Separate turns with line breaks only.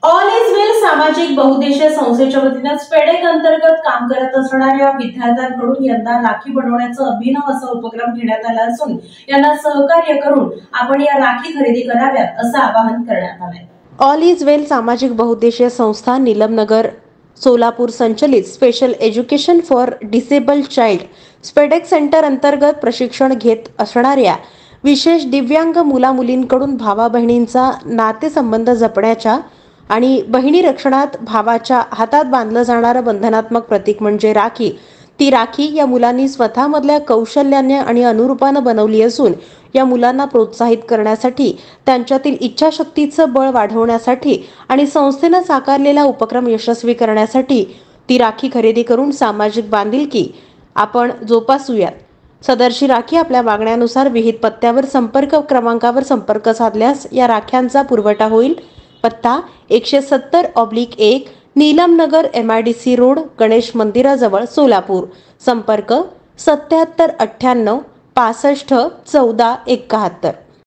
All is वेल सामाजिक बहुउद्देशीय संस्थेच्या वतीने स्पेडेक अंतर्गत काम करत असणाऱ्या विद्यार्थ्यांकडून यंदा राखी बनवण्याचा अभिनव असा उपक्रम घेण्यात आला असून यांना सहकार्य करून आपण या राखी खरेदी कराव्यात असं आवाहन करण्यात आलंय।
ऑल इज वेल सामाजिक बहुउद्देशीय संस्था नीलमनगर सोलापूर संचलित special education for disabled child SPEDEC centre अंतर्गत प्रशिक्षण घेत असणाऱ्या विशेष दिव्यांग मुला-मुलींकडून भावा बहिणींचा नातेसंबंध जपण्याच्या आणि बहिणी रक्षणात भावाच्या हातात बांधलं जाणारं बंधनात्मक प्रतीक म्हणजे राखी। ती राखी या मुलांनी स्वतःमधल्या कौशल्याने आणि अनुरूपानं बनवली असून या मुलांना प्रोत्साहित करण्यासाठी, त्यांच्यातील इच्छाशक्तीचं बळ वाढवण्यासाठी आणि संस्थेनं साकारलेला उपक्रम यशस्वी करण्यासाठी ती राखी खरेदी करून सामाजिक बांधिलकी आपण जोपासूयात। सदरची राखी आपल्या मागण्यानुसार विहित पत्त्यावर संपर्क क्रमांकावर संपर्क साधल्यास या राख्यांचा पुरवठा होईल। पत्ता 170/1 नीलमनगर MIDC रोड गणेश मंदिराजवळ सोलापूर। संपर्क 7798 65 14 71।